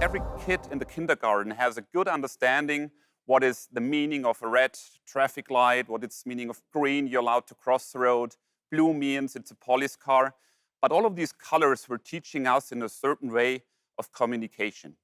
Every kid in the kindergarten has a good understanding what is the meaning of a red traffic light, what is the meaning of green, you're allowed to cross the road, blue means it's a police car. But all of these colors were teaching us in a certain way of communication.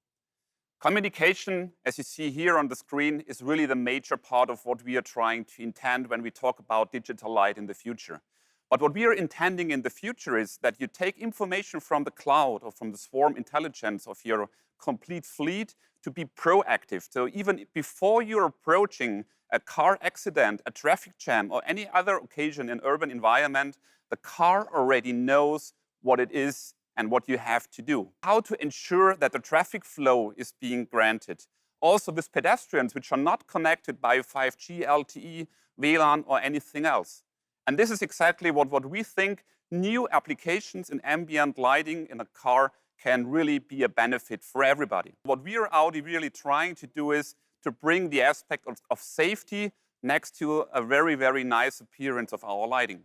Communication, as you see here on the screen, is really the major part of what we are trying to intend when we talk about digital light in the future. But what we are intending in the future is that you take information from the cloud or from the swarm intelligence of your complete fleet to be proactive. So even before you're approaching a car accident, a traffic jam, or any other occasion in urban environment, the car already knows what it is and what you have to do. How to ensure that the traffic flow is being granted. Also with pedestrians which are not connected by 5G, LTE, WLAN, or anything else. And this is exactly what we think new applications in ambient lighting in a car can really be a benefit for everybody. What we are Audi really trying to do is to bring the aspect of safety next to a very, very nice appearance of our lighting.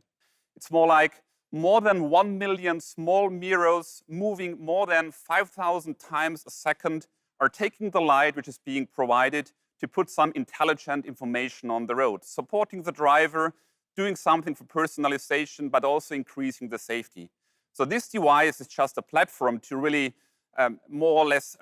It's more than 1 million small mirrors moving more than 5,000 times a second are taking the light which is being provided to put some intelligent information on the road, supporting the driver, doing something for personalization, but also increasing the safety. So this device is just a platform to really more or less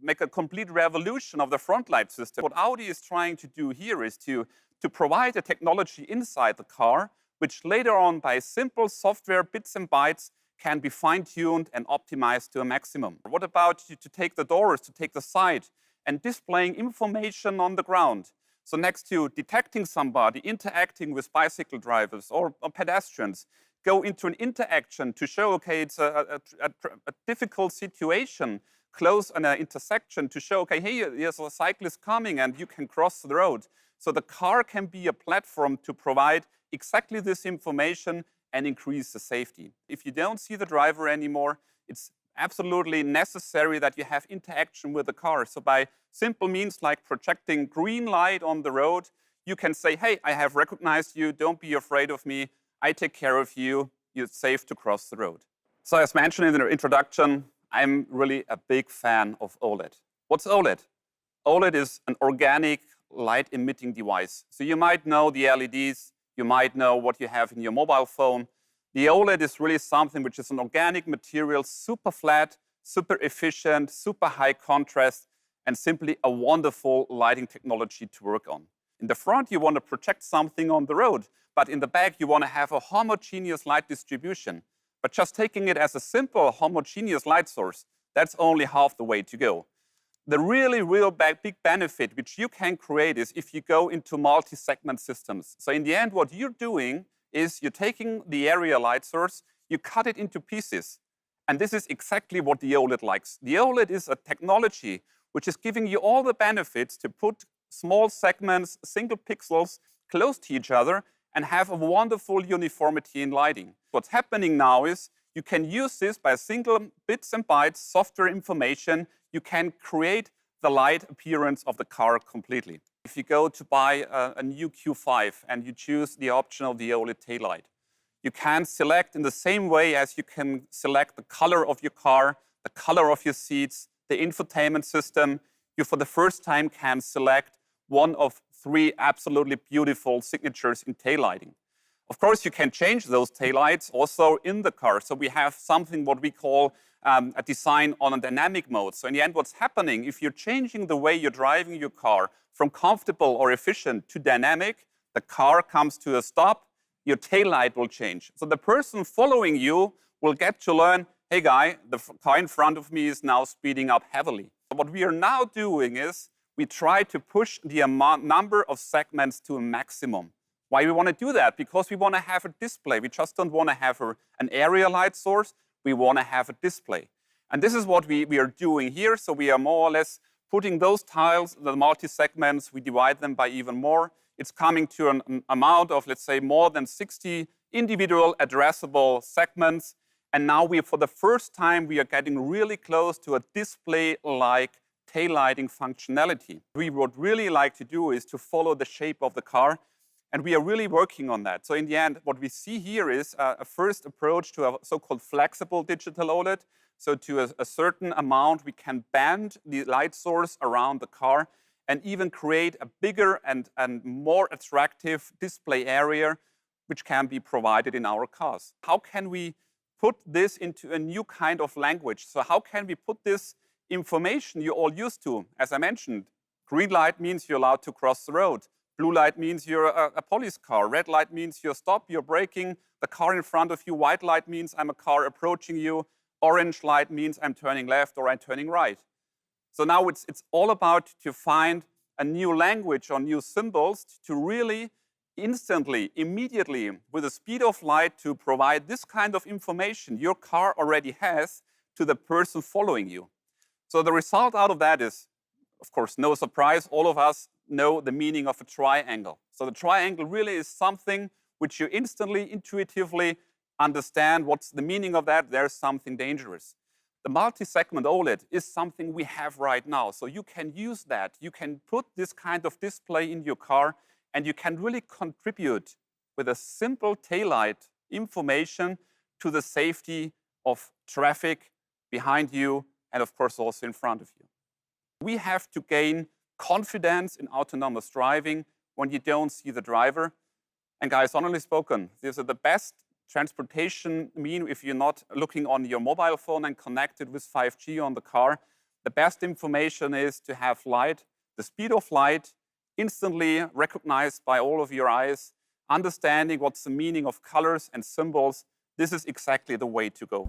make a complete revolution of the front light system. What Audi is trying to do here is to provide a technology inside the car, which later on by simple software bits and bytes can be fine-tuned and optimized to a maximum. What about to take the doors, to take the side, and displaying information on the ground? So next to detecting somebody, interacting with bicycle drivers or pedestrians, go into an interaction to show, okay, it's a difficult situation, close an intersection to show, okay, hey, there's a cyclist coming and you can cross the road. So the car can be a platform to provide exactly this information and increase the safety. If you don't see the driver anymore, it's absolutely necessary that you have interaction with the car. So by simple means like projecting green light on the road, you can say, hey, I have recognized you, don't be afraid of me, I take care of you, you're safe to cross the road. So as mentioned in the introduction, I'm really a big fan of OLED. What's OLED? OLED is an organic light emitting device. So you might know the LEDs, you might know what you have in your mobile phone. The OLED is really something which is an organic material, super flat, super efficient, super high contrast, and simply a wonderful lighting technology to work on. In the front, you want to project something on the road, but in the back, you want to have a homogeneous light distribution. But just taking it as a simple homogeneous light source, that's only half the way to go. The real big benefit which you can create is if you go into multi-segment systems. So in the end, what you're doing is you're taking the area light source, you cut it into pieces. And this is exactly what the OLED likes. The OLED is a technology which is giving you all the benefits to put small segments, single pixels, close to each other and have a wonderful uniformity in lighting. What's happening now is you can use this by single bits and bytes, software information, you can create the light appearance of the car completely. If you go to buy a new Q5 and you choose the option of the OLED taillight, you can select in the same way as you can select the color of your car, the color of your seats, the infotainment system. You, for the first time, can select one of 3 absolutely beautiful signatures in taillighting. Of course, you can change those taillights also in the car. So we have something what we call a design on a dynamic mode. So in the end, what's happening, if you're changing the way you're driving your car from comfortable or efficient to dynamic, the car comes to a stop, your taillight will change. So the person following you will get to learn, hey guy, the car in front of me is now speeding up heavily. What we are now doing is we try to push the number of segments to a maximum. Why we want to do that? Because we want to have a display. We just don't want to have an area light source. We want to have a display. And this is what we are doing here. So we are more or less putting those tiles, the multi-segments, we divide them by even more. It's coming to an amount of, let's say, more than 60 individual addressable segments. And now for the first time, we are getting really close to a display-like taillighting functionality. We would really like to do is to follow the shape of the car And we are really working on that. So in the end, what we see here is a first approach to a so-called flexible digital OLED. So to a certain amount, we can bend the light source around the car and even create a bigger and more attractive display area, which can be provided in our cars. How can we put this into a new kind of language? So how can we put this information you're all used to? As I mentioned, green light means you're allowed to cross the road. Blue light means you're a police car. Red light means you're stopped, you're braking. The car in front of you. White light means I'm a car approaching you. Orange light means I'm turning left or I'm turning right. So now it's all about to find a new language or new symbols to really instantly, immediately, with the speed of light to provide this kind of information your car already has to the person following you. So the result out of that is, of course, no surprise, all of us know the meaning of a triangle. So the triangle really is something which you instantly, intuitively understand what's the meaning of that. There's something dangerous. The multi-segment OLED is something we have right now. So you can use that. You can put this kind of display in your car and you can really contribute with a simple taillight information to the safety of traffic behind you and of course also in front of you. We have to gain confidence in autonomous driving when you don't see the driver. And guys, honestly spoken, these are the best transportation mean if you're not looking on your mobile phone and connected with 5G on the car. The best information is to have light, the speed of light, instantly recognized by all of your eyes, understanding what's the meaning of colors and symbols. This is exactly the way to go.